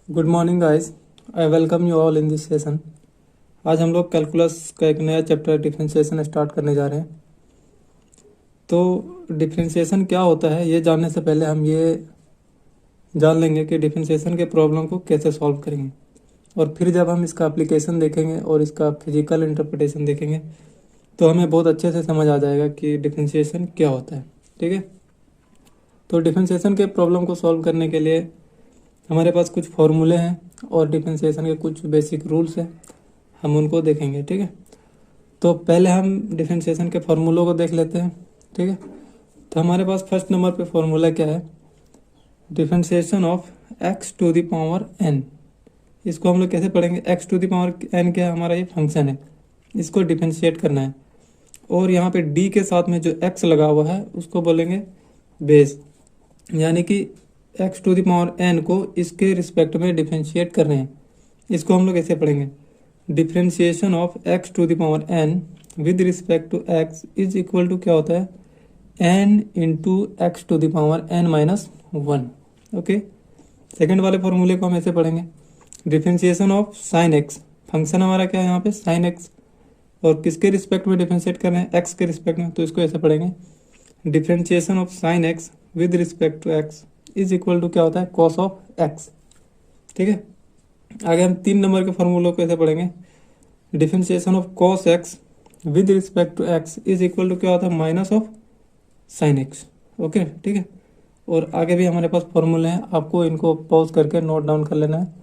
Good morning guys, I welcome you all in this session. आज हम लोग calculus का एक नया चैप्टर डिफरेंशिएशन स्टार्ट करने जा रहे हैं। तो डिफरेंशिएशन क्या होता है ये जानने से पहले हम ये जान लेंगे कि डिफरेंशिएशन के प्रॉब्लम को कैसे सॉल्व करेंगे, और फिर जब हम इसका एप्लीकेशन देखेंगे और इसका फिजिकल इंटरप्रिटेशन देखेंगे तो हमें बहुत अच्छे से समझ आ जाएगा कि डिफरेंशिएशन क्या होता है। ठीक है, तो डिफरेंशिएशन के प्रॉब्लम को सॉल्व करने के लिए हमारे पास कुछ फॉर्मूले हैं और डिफरेंशिएशन के कुछ बेसिक रूल्स हैं, हम उनको देखेंगे। ठीक है, तो पहले हम डिफरेंशिएशन के फार्मूलों को देख लेते हैं। ठीक है, तो हमारे पास फर्स्ट नंबर पे फॉर्मूला क्या है, differentiation of x to the power n. इसको हम लोग कैसे पढ़ेंगे, x to the power n क्या है, हमारा ये फंक्शन है, इसको डिफरेंशिएट करना है। और यहाँ पे डी के साथ में जो एक्स लगा हुआ है उसको बोलेंगे बेस, यानी कि x to the power n को इसके रिस्पेक्ट में डिफरेंशिएट कर रहे हैं। इसको हम लोग ऐसे पढ़ेंगे, differentiation of x to the power n with respect to x is equal to क्या होता है, n into x to the power n minus one. Okay, second वाले फॉर्मूले को हम ऐसे पढ़ेंगे, differentiation of sine x, function हमारा क्या है यहाँ पे साइन एक्स, और किसके रिस्पेक्ट में डिफरेंशिएट कर रहे हैं, एक्स के रिस्पेक्ट में, तो इसको ऐसे पढ़ेंगे, differentiation of sine x with respect to x is equal to क्या होता है, कॉस ऑफ एक्स। ठीक है, आगे हम 3 नंबर के फॉर्मूलों को ऐसे पढ़ेंगे, differentiation of cos x with respect to x is equal to क्या होता है, minus of sine x. Okay, ठीक है, और आगे भी हमारे पास फॉर्मूले हैं, आपको इनको पॉज करके नोट डाउन कर लेना है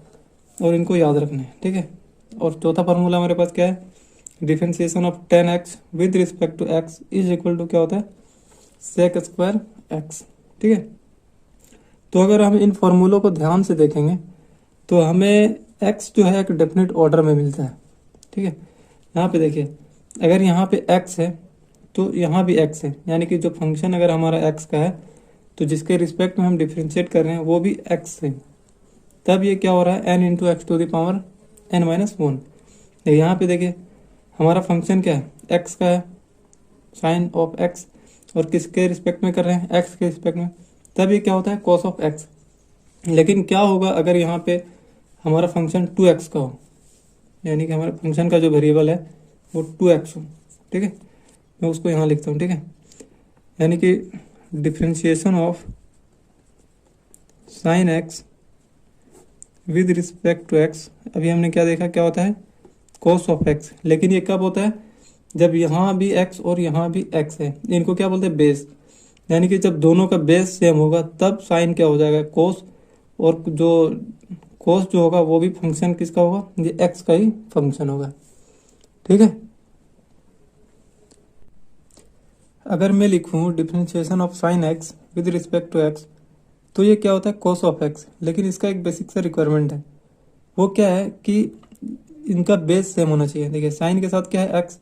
और इनको याद रखना है। ठीक है, और चौथा फॉर्मूला हमारे पास क्या है, differentiation of tan x with respect to x is equal to क्या होता है, सेक स्क्वायर एक्स। ठीक है, तो अगर हम इन फॉर्मूलों को ध्यान से देखेंगे तो हमें x जो है एक डेफिनेट ऑर्डर में मिलता है। ठीक है, यहाँ पे देखिए, अगर यहाँ पे x है तो यहाँ भी x है, यानी कि जो फंक्शन अगर हमारा x का है तो जिसके रिस्पेक्ट में हम डिफ्रेंशिएट कर रहे हैं वो भी x है, तब ये क्या हो रहा है, n into x to the power n minus one. यहाँ पे देखिए हमारा फंक्शन क्या है, x का है, साइन ऑफ x, और किसके रिस्पेक्ट में कर रहे हैं, x के रिस्पेक्ट में, तब ये क्या होता है, कॉस ऑफ x। लेकिन क्या होगा अगर यहाँ पे हमारा फंक्शन 2x का हो, यानी कि हमारे फंक्शन का जो वेरिएबल है वो 2x हो। ठीक है, मैं उसको यहाँ लिखता हूँ। ठीक है, यानी कि differentiation of sine x with respect to x, अभी हमने क्या देखा, क्या होता है, कॉस ऑफ x। लेकिन ये कब होता है, जब यहाँ भी x और यहाँ भी x है, इनको क्या बोलते हैं, बेस, यानी कि जब दोनों का बेस सेम होगा तब साइन क्या हो जाएगा, कोस, और जो कोस जो होगा वो भी फंक्शन किसका होगा, ये एक्स का ही फंक्शन होगा। ठीक है, अगर मैं लिखूं differentiation of sine x with respect to x, तो ये क्या होता है, कोस ऑफ एक्स। लेकिन इसका एक बेसिक सा रिक्वायरमेंट है, वो क्या है कि इनका बेस सेम होना चाहिए। देखिए साइन के साथ क्या है, एक्स,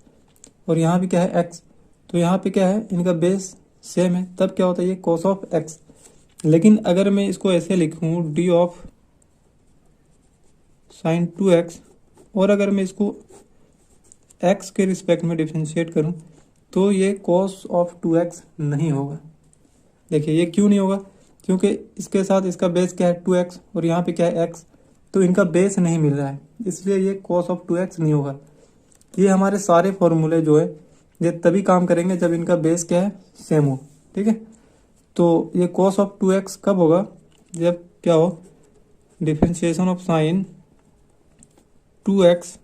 और यहाँ भी क्या है, एक्स, तो यहाँ पे क्या है, इनका बेस सेम है, तब क्या होता है, ये कोस ऑफ एक्स। लेकिन अगर मैं इसको ऐसे लिखूं, डी ऑफ साइन 2x, और अगर मैं इसको x के रिस्पेक्ट में डिफरेंशिएट करूं तो ये cos ऑफ 2x नहीं होगा। देखिए ये क्यों नहीं होगा, क्योंकि इसके साथ इसका बेस क्या है, 2x, और यहाँ पे क्या है, x, तो इनका बेस नहीं मिल रहा है, इसलिए ये cos ऑफ 2x नहीं होगा। ये हमारे सारे फॉर्मूले जो है ये तभी काम करेंगे जब इनका बेस क्या है, सेम हो। ठीक है, तो ये cos ऑफ 2x कब होगा, जब क्या हो, डिफरेंशिएशन ऑफ साइन 2x,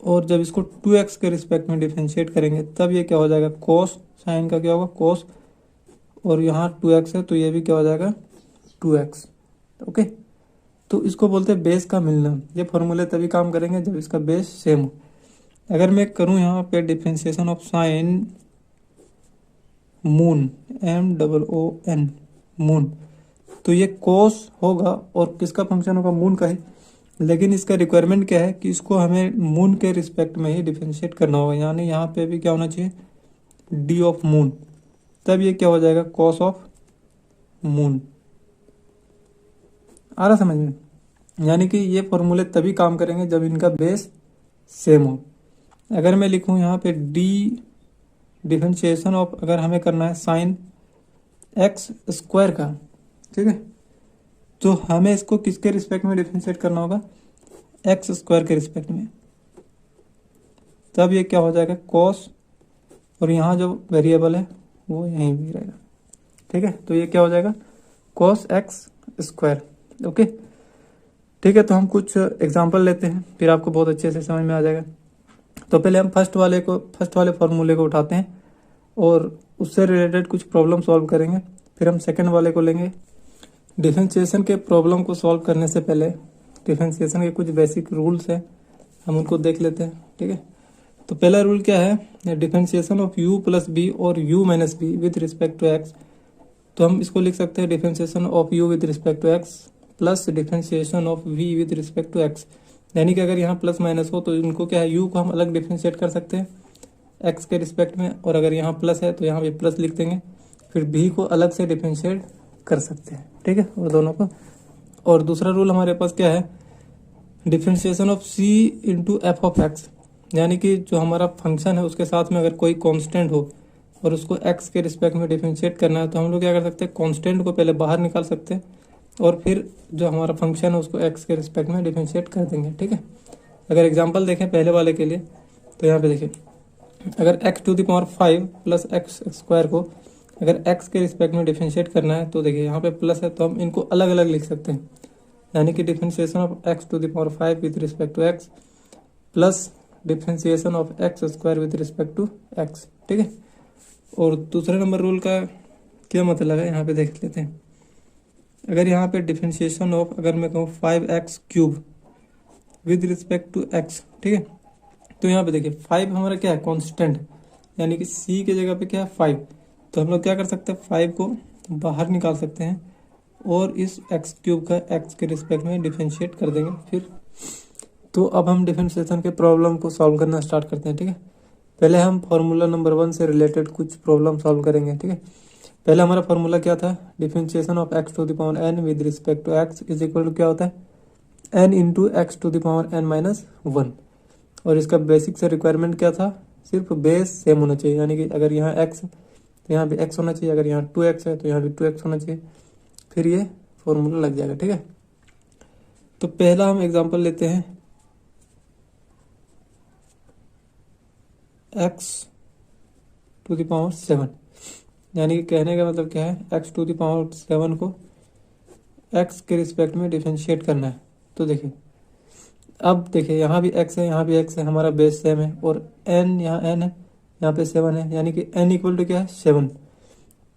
और जब इसको 2x के रिस्पेक्ट में डिफरेंशिएट करेंगे तब ये क्या हो जाएगा, कोस, साइन का क्या होगा, कोस, और यहाँ 2x है तो ये भी क्या हो जाएगा, 2x। ओके, तो इसको बोलते हैं बेस का मिलना। ये फॉर्मूले तभी काम करेंगे जब इसका बेस सेम हो। अगर मैं करूँ यहाँ पे differentiation of sign moon, MOON, moon, तो ये कोस होगा और किसका फंक्शन होगा, मून का ही। लेकिन इसका रिक्वायरमेंट क्या है कि इसको हमें मून के रिस्पेक्ट में ही डिफरेंशिएट करना होगा, यानी यहाँ पे भी क्या होना चाहिए, डी ऑफ मून, तब ये क्या हो जाएगा, कॉस ऑफ मून। आ रहा समझ में, यानी कि ये फॉर्मूले तभी काम करेंगे जब इनका बेस सेम हो। अगर मैं लिखूँ यहाँ पे डी डिफरेंशिएशन ऑफ, अगर हमें करना है साइन x स्क्वायर का, ठीक है, तो हमें इसको किसके रिस्पेक्ट में डिफरेंशिएट करना होगा, एक्स स्क्वायर के रिस्पेक्ट में। तब ये क्या हो जाएगा, कॉस, और यहाँ जो वेरिएबल है वो यहीं भी रहेगा। ठीक है, तो ये क्या हो जाएगा, कॉस एक्स स्क्वायर। ओके, ठीक है। तो हम कुछ एग्जांपल लेते हैं, फिर आपको बहुत अच्छे से समझ में आ जाएगा। तो पहले हम फर्स्ट वाले फॉर्मूले को उठाते हैं और उससे रिलेटेड कुछ प्रॉब्लम सॉल्व करेंगे। फिर हम सेकंड वाले को लेंगे। डिफरेंशिएशन के प्रॉब्लम को सॉल्व करने से पहले डिफरेंशिएशन के कुछ बेसिक रूल्स हैं, हम उनको देख लेते हैं। ठीक है, तो पहला रूल क्या है, differentiation of u plus b और u minus b with respect to x. तो हम इसको लिख सकते हैं differentiation of u with respect to x plus differentiation of v with respect to x. यानी कि अगर यहाँ प्लस माइनस हो तो इनको क्या है, u को हम अलग डिफरेंशिएट कर सकते हैं x के रिस्पेक्ट में, और अगर यहाँ प्लस है तो यहाँ भी प्लस लिख देंगे, फिर v को अलग से डिफरेंशिएट कर सकते हैं। ठीक है, और दोनों को। और दूसरा रूल हमारे पास क्या है, differentiation of c into F of x. यानी कि जो हमारा फंक्शन है उसके साथ में अगर कोई कांस्टेंट हो और उसको x के रिस्पेक्ट में डिफरेंशिएट करना है, तो हम लोग क्या कर सकते हैं, कांस्टेंट को पहले बाहर निकाल सकते हैं और फिर जो हमारा फंक्शन है उसको x के रिस्पेक्ट में डिफरेंशिएट कर देंगे। ठीक है, अगर एग्जांपल देखें पहले वाले के लिए, तो यहाँ पे देखिए, अगर x to the power 5 plus x square को अगर x के रिस्पेक्ट में डिफरेंशिएट करना है, तो देखिए यहाँ पे प्लस है तो हम इनको अलग अलग लिख सकते हैं। यानी कि differentiation of x to the power 5 with respect to x plus differentiation of x square with respect to x. ठीक है, और दूसरे नंबर रूल का क्या मतलब है, यहाँ पे देख लेते हैं। अगर यहाँ पे डिफरेंशिएशन ऑफ, अगर मैं कहूँ 5x cube with respect to x, ठीक है, तो यहाँ पे देखिए 5 हमारा क्या है, कांस्टेंट, यानी कि c के जगह पे क्या है 5। तो हम लोग क्या कर सकते हैं, 5 को बाहर निकाल सकते हैं और इस x क्यूब का x के रिस्पेक्ट में डिफरेंशिएट कर देंगे फिर। तो अब हम डिफरेंशिएशन के प्रॉब्लम को सॉल्व करना स्टार्ट करते हैं। ठीक है, पहले हम फार्मूला नंबर 1 से रिलेटेड कुछ प्रॉब्लम सॉल्व करेंगे। ठीक है, पहले हमारा फार्मूला क्या था, differentiation of x to the power n with respect to x is equal to क्या होता है, n into x to the power n minus 1। और इसका बेसिक से रिक्वायरमेंट क्या था, सिर्फ बेस सेम होना चाहिए। यानी कि अगर यहाँ x है तो यहाँ भी x होना चाहिए, अगर यहाँ 2x है तो यहाँ भी 2x होना चाहिए, फिर ये फॉर्मूला लग जाएगा। ठीक है, तो पहला हम एग्जांपल लेते हैं, x टू द पावर 7। यानी कि कहने का मतलब क्या है, x टू द पावर 7 को x के रिस्पेक्ट में डिफरेंशिएट करना है। तो देखिए, अब देखिए यहाँ भी x है, यहाँ भी x है, हमारा बेस सेम है, और n यहाँ n है, यहाँ पे 7 है, यानी कि n इक्वल टू क्या है, 7।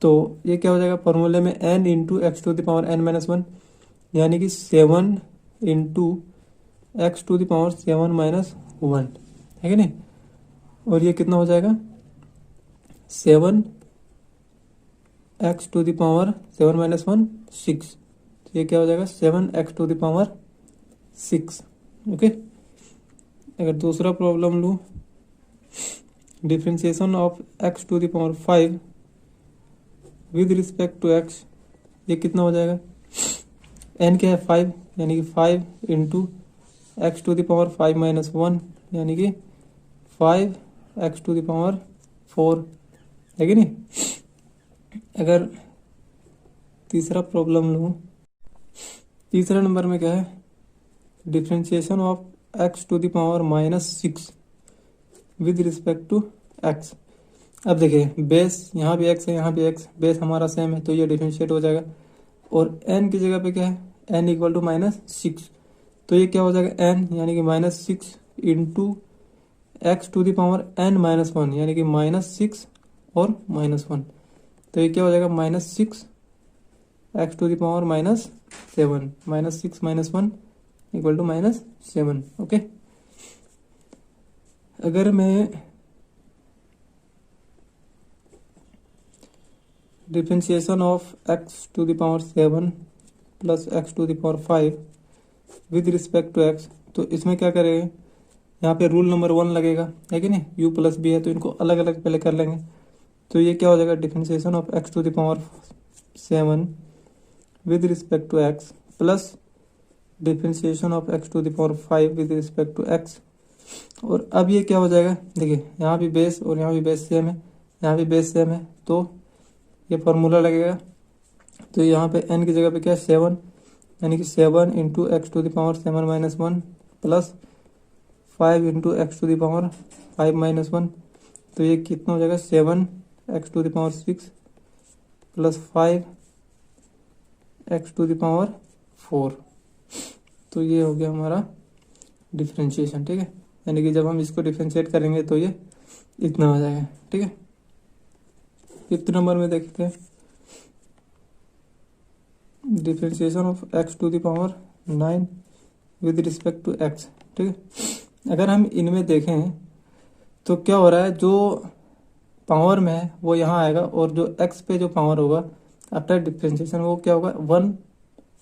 तो ये क्या हो जाएगा, फॉर्मूले में n into x to the power n minus 1, यानी कि 7 into x to the power 7 minus 1 है कि नहीं। और ये कितना हो जाएगा, 7 x to the power 7 minus 1 6। तो ये क्या हो जाएगा, 7 एक्स टू द पावर 6। ओके, अगर दूसरा प्रॉब्लम लूँ, differentiation of x to the power 5 with respect to x, ये कितना हो जाएगा, n क्या है 5, यानी कि 5 into x to the power 5 minus 1, यानी कि 5 एक्स टू द पावर 4 है कि नहीं। अगर तीसरा प्रॉब्लम लूँ, तीसरा नंबर में क्या है, differentiation of x to the power minus 6 with respect to x. अब देखिए बेस यहाँ भी x है, यहाँ भी x, बेस हमारा सेम है, तो ये डिफरेंशिएट हो जाएगा। और n की जगह पे क्या है, n इक्वल टू माइनस 6, तो ये क्या हो जाएगा n, यानी कि minus 6 into x to the power n minus 1, यानी कि माइनस 6 और माइनस 1। तो ये क्या हो जाएगा, minus 6 x to the power minus 7, minus 6 minus 1 equal to minus 7। Okay, अगर मैं differentiation of x to the power 7 plus x to the power 5 with respect to x, तो इसमें क्या करेंगे, यहाँ पे रूल नंबर 1 लगेगा है कि नहीं, u प्लस बी है तो इनको अलग अलग पहले कर लेंगे। तो ये क्या हो जाएगा, differentiation of x to the power 7 with respect to x plus differentiation of x to the power 5 with respect to x. और अब ये क्या हो जाएगा, देखिए यहाँ भी बेस और यहाँ भी बेस सेम है, यहाँ भी बेस सेम है, तो ये फॉर्मूला लगेगा। तो यहाँ पे n की जगह पे क्या है 7, यानी कि 7 into x to the power 7 minus 1 plus 5 into x to the power 5 minus 1, तो ये कितना हो जाएगा 7 x to the power 6 plus 5 x to the power 4। तो ये हो गया हमारा डिफ्रेंशिएशन, ठीक है। यानी कि जब हम इसको डिफ्रेंशिएट करेंगे तो ये इतना हो जाएगा, ठीक है। फिफ्थ नंबर में देखते हैं differentiation of x to the power 9 with respect to x, ठीक है। अगर हम इनमें देखें तो क्या हो रहा है, जो पावर में है वो यहाँ आएगा और जो एक्स पे जो पावर होगा आफ्टर डिफ्रेंशिएशन वो क्या होगा 1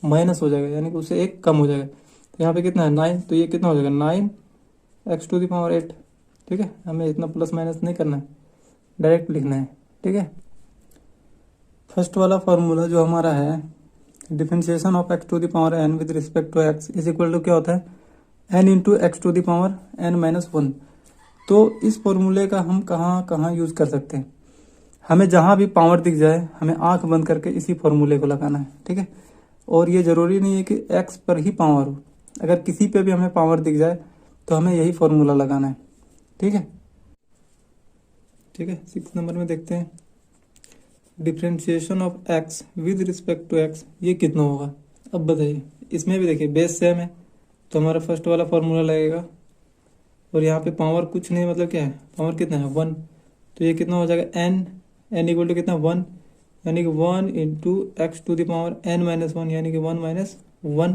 माइनस हो जाएगा, यानी कि उससे 1 कम हो जाएगा। तो यहाँ पे कितना है 9, तो ये कितना हो जाएगा 9 एक्स टू द पावर 8, ठीक है। हमें इतना प्लस माइनस नहीं करना है, डायरेक्ट लिखना है, ठीक है। फर्स्ट वाला फॉर्मूला जो हमारा है differentiation of x to the power n with respect to x is equal to क्या होता है n into x to the power n minus 1। तो इस फॉर्मूले का हम कहाँ कहाँ यूज कर सकते हैं, हमें जहाँ भी पावर दिख जाए हमें आंख बंद करके इसी फॉर्मूले को लगाना है, ठीक है। और ये जरूरी नहीं है कि एक्स पर ही पावर हो, अगर किसी पे भी हमें पावर दिख जाए तो हमें यही फॉर्मूला लगाना है, ठीक है। ठीक है, 6 नंबर में देखते हैं differentiation of x with respect to x, ये कितना होगा। अब बताइए, इसमें भी देखिए बेस सेम है तो हमारा फर्स्ट वाला फॉर्मूला लगेगा, और यहाँ पे पावर कुछ नहीं, मतलब क्या है पावर कितना है 1, तो ये कितना हो जाएगा एन इक्वल टू कितना 1, यानी कि 1 into x to the power n minus 1, यानी कि 1 माइनस 1,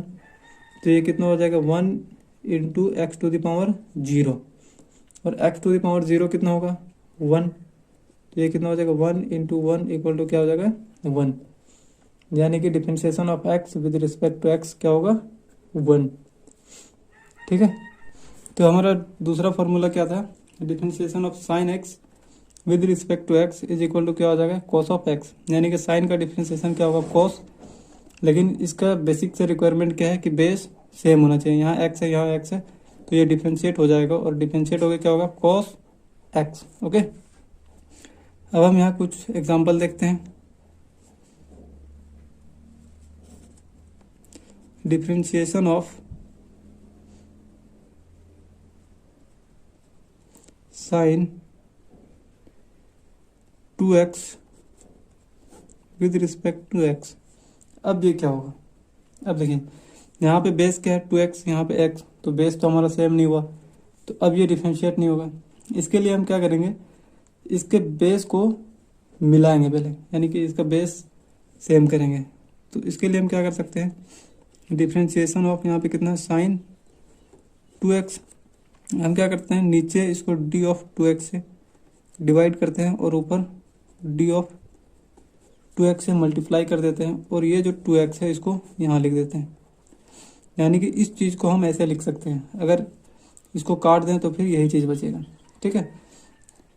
तो ये कितना हो जाएगा 1 into x to the power 0, और एक्स टू द पावर 0 कितना होगा 1, तो ये कितना हो जाएगा 1 इंटू 1 इक्वल टू क्या हो जाएगा 1, यानी कि differentiation of x with respect to x क्या होगा 1, ठीक है। तो हमारा दूसरा फॉर्मूला क्या था, differentiation of sine x with respect to x is equal to क्या हो जाएगा कॉस ऑफ एक्स, यानी कि साइन का डिफरेंशिएशन क्या होगा कॉस, लेकिन इसका बेसिक से रिक्वायरमेंट क्या है कि बेस सेम होना चाहिए, यहाँ एक्स है यहाँ एक्स है, तो ये डिफरेंशिएट हो जाएगा, और डिफरेंशिएट हो गया क्या होगा कॉस एक्स, ओके। अब हम यहाँ कुछ एग्जांपल देखते हैं। Differentiation of sine 2x with respect to x। अब ये क्या होगा, अब देखिए यहाँ पे बेस क्या है 2x, यहाँ पे x, तो बेस तो हमारा सेम नहीं हुआ, तो अब ये डिफरेंशिएट नहीं होगा। इसके लिए हम क्या करेंगे, इसके बेस को मिलाएंगे पहले, यानी कि इसका बेस सेम करेंगे। तो इसके लिए हम क्या कर सकते हैं, डिफरेंशिएशन ऑफ यहाँ पे कितना साइन 2x, हम क्या करते हैं नीचे इसको डी ऑफ 2x से डिवाइड करते हैं और ऊपर डी ऑफ 2x से मल्टीप्लाई कर देते हैं, और ये जो 2x है इसको यहाँ लिख देते हैं, यानी कि इस चीज़ को हम ऐसे लिख सकते हैं, अगर इसको काट दें तो फिर यही चीज़ बचेगा, ठीक है।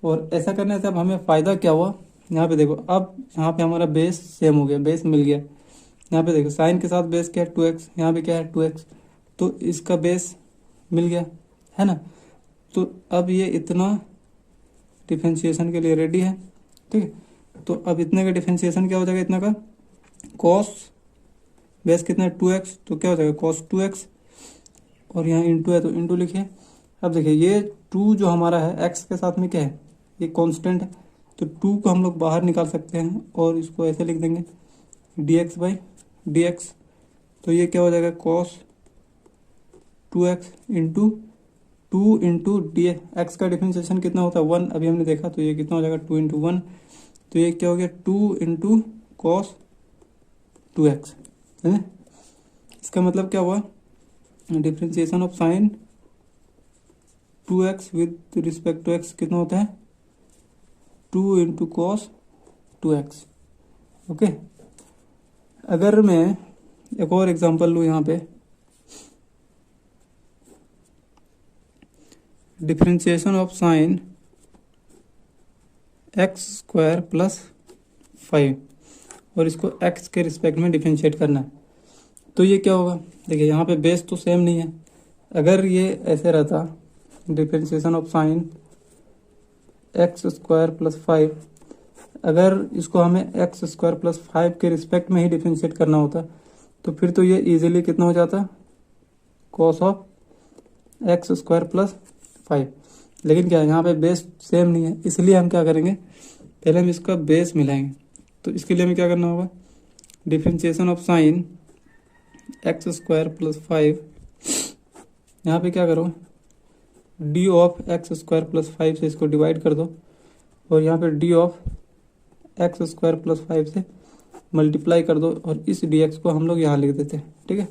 और ऐसा करने से अब हमें फ़ायदा क्या हुआ, यहाँ पे देखो अब यहाँ पे हमारा बेस सेम हो गया, बेस मिल गया। यहाँ पे देखो साइन के साथ बेस क्या है 2x, यहाँ पे क्या है 2x, तो इसका बेस मिल गया है ना। तो अब ये इतना डिफरेंशिएशन के लिए रेडी है, ठीक है। तो अब इतने का डिफरेंशिएशन क्या हो जाएगा, इतना का कॉस बेस कितना है 2x, तो क्या हो जाएगा कॉस 2x, और यहाँ इंटू है तो इंटू लिखिए। अब देखिए ये 2 जो हमारा है x के साथ में क्या है, ये कांस्टेंट है, तो 2 को हम लोग बाहर निकाल सकते हैं और इसको ऐसे लिख देंगे dx बाई dx, तो ये क्या हो जाएगा cos 2x into 2 into D x का डिफरेंशिएशन कितना होता है 1, अभी हमने देखा, तो ये कितना हो जाएगा 2 इंटू 1, तो ये क्या हो गया 2 इंटू कॉस 2x, है। इसका मतलब क्या हुआ, differentiation of sine 2x with respect to x कितना होता है 2 इंटू कॉस 2x, ओके। अगर मैं एक और एग्जांपल लूँ यहाँ पे, differentiation of sine x square plus 5, और इसको x के रिस्पेक्ट में डिफरेंशिएट करना है, तो ये क्या होगा, देखिए यहाँ पे बेस तो सेम नहीं है। अगर ये ऐसे रहता differentiation of sine x square plus 5, अगर इसको हमें एक्स स्क्वायर प्लस 5 के रिस्पेक्ट में ही डिफरेंशिएट करना होता तो फिर तो ये इजीली कितना हो जाता, cos of x square plus 5। लेकिन क्या है, यहाँ पे बेस सेम नहीं है, इसलिए हम क्या करेंगे, पहले हम इसका बेस मिलाएंगे। तो इसके लिए हमें क्या करना होगा, differentiation of sine x square plus 5, यहाँ पे क्या करो, D of x square plus 5 से इसको डिवाइड कर दो, और यहाँ पे D of x square plus 5 से मल्टीप्लाई कर दो, और इस डी एक्स को हम लोग यहाँ लिख देते हैं। ठीक है,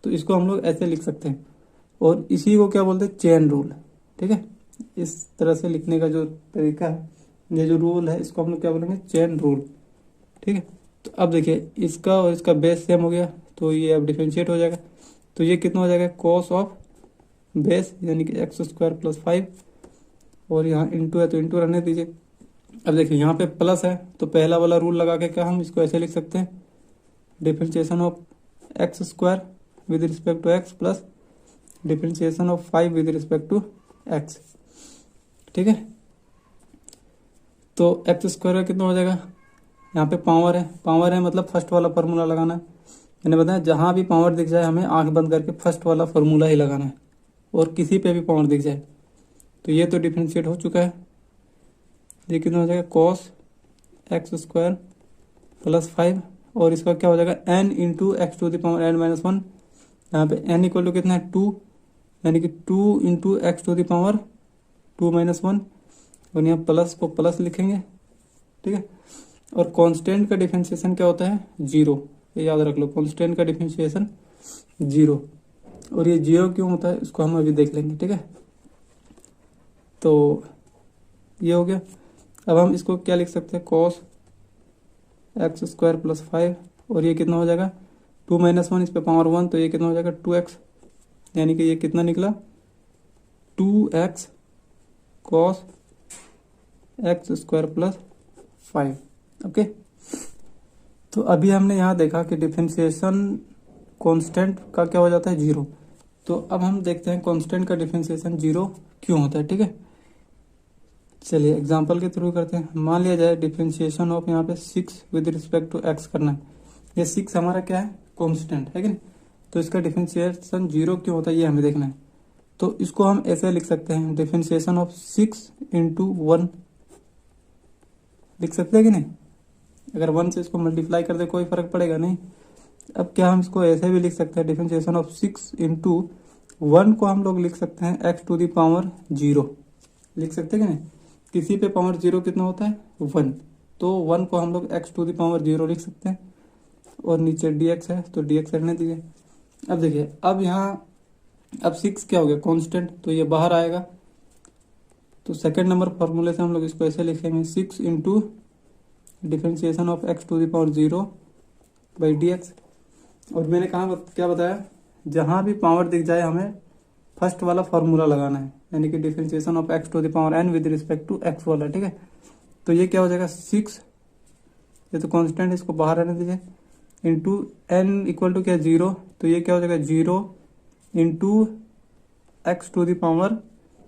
तो इसको हम लोग ऐसे लिख सकते हैं, और इसी को क्या बोलते हैं, चेन रूल। ठीक है, इस तरह से लिखने का जो तरीका है, ये जो रूल है, इसको हम लोग क्या बोलेंगे, चेन रूल। ठीक है, तो अब देखिए इसका और इसका बेस सेम हो गया, तो ये अब डिफरेंशिएट हो जाएगा। तो ये कितना हो जाएगा, कॉस ऑफ बेस यानी कि एक्स स्क्वायर प्लस 5, और यहाँ इंटू है तो इंटू रहने दीजिए। अब देखिए यहाँ पे प्लस है, तो पहला वाला रूल लगा के क्या हम इसको ऐसे लिख सकते हैं, differentiation of x square with respect to x plus differentiation of 5 with respect to x. ठीक है, तो एक्स स्क्वायर का कितना हो जाएगा, यहाँ पे पावर है मतलब फर्स्ट वाला फार्मूला लगाना है। मैंने बताया जहाँ भी पावर दिख जाए हमें आंख बंद करके फर्स्ट वाला फार्मूला ही लगाना है, और किसी पे भी पावर दिख जाए। तो ये तो डिफरेंशिएट हो चुका है, ये कितना हो जाएगा, कॉस एक्स स्क्वायर प्लस 5, और इसका क्या हो जाएगा, n into x to the power n minus 1। यहाँ पे n इक्वल टू कितना है, 2, यानी कि 2 into x to the power 2 minus 1, और यहाँ प्लस को प्लस लिखेंगे। ठीक है, और कांस्टेंट का डिफरेंशिएशन क्या होता है, 0, ये याद रख लो, कांस्टेंट का डिफरेंशिएशन 0। और ये 0 क्यों होता है इसको हम अभी देख लेंगे। ठीक है, तो ये हो गया। अब हम इसको क्या लिख सकते हैं, कॉस एक्स स्क्वायर प्लस 5, और ये कितना हो जाएगा, 2 माइनस 1, इस पे पावर 1, तो ये कितना हो जाएगा, 2x, यानी कि ये कितना निकला, 2x cos x square plus 5। Okay, तो अभी हमने यहाँ देखा कि डिफरेंशिएशन कांस्टेंट का क्या हो जाता है, 0। तो अब हम देखते हैं कांस्टेंट का डिफरेंशिएशन 0 क्यों होता है। ठीक है, चलिए एग्जांपल के थ्रू करते हैं। मान लिया जाए डिफरेंशिएशन ऑफ यहाँ पे 6 विद रिस्पेक्ट टू एक्स करना है। ये 6 हमारा क्या है, कांस्टेंट है कि नहीं, तो इसका डिफरेंशिएशन 0 क्यों होता है ये हमें देखना है। तो इसको हम ऐसे लिख सकते हैं, डिफरेंशिएशन ऑफ 6 इंटू 1 लिख सकते हैं कि नहीं। अगर 1 से इसको मल्टीप्लाई कर दे कोई फर्क पड़ेगा नहीं। अब क्या हम इसको ऐसे भी लिख सकते हैं, डिफरेंशिएशन ऑफ 6 इंटू 1 को हम लोग लिख सकते हैं एक्स टू द पावर 0 लिख सकते हैं कि नहीं। किसी पे पावर 0 कितना होता है, 1, तो 1 को हम लोग एक्स टू द पावर 0 लिख सकते हैं, और नीचे dx है तो dx रहने दीजिए। अब देखिए अब यहाँ अब 6 क्या हो गया, कांस्टेंट, तो ये बाहर आएगा। तो सेकंड नंबर फॉर्मूले से हम लोग इसको ऐसे लिखेंगे, 6 into differentiation of x to the power 0 by dx। और मैंने कहा क्या बताया, जहाँ भी पावर दिख जाए हमें फर्स्ट वाला फॉर्मूला लगाना है, यानी कि differentiation of x to the power n with respect to x वाला। ठीक है, तो ये क्या हो जाएगा, 6, ये तो कांस्टेंट, इसको बाहर रहने दीजिए, इंटू n इक्वल टू क्या, 0, तो ये क्या हो जाएगा, 0 into x to the power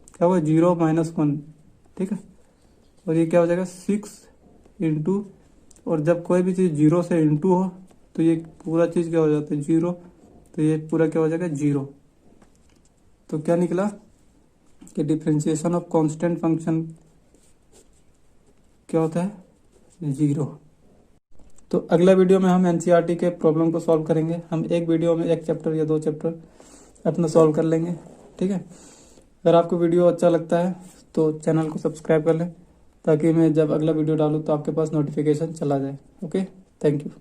क्या होगा, 0 माइनस 1। ठीक है, और ये क्या हो जाएगा, 6 इंटू, और जब कोई भी चीज़ 0 से इंटू हो तो ये पूरा चीज़ क्या हो जाता है, 0, तो ये पूरा क्या हो जाएगा, 0। तो क्या निकला कि डिफरेंशिएशन ऑफ कांस्टेंट फंक्शन क्या होता है, 0। तो अगला वीडियो में हम एनसीईआरटी के प्रॉब्लम को सॉल्व करेंगे। हम एक वीडियो में 1 चैप्टर या 2 चैप्टर अपना सॉल्व कर लेंगे। ठीक है, अगर आपको वीडियो अच्छा लगता है तो चैनल को सब्सक्राइब कर लें, ताकि मैं जब अगला वीडियो डालूँ तो आपके पास नोटिफिकेशन चला जाए। Okay, thank you.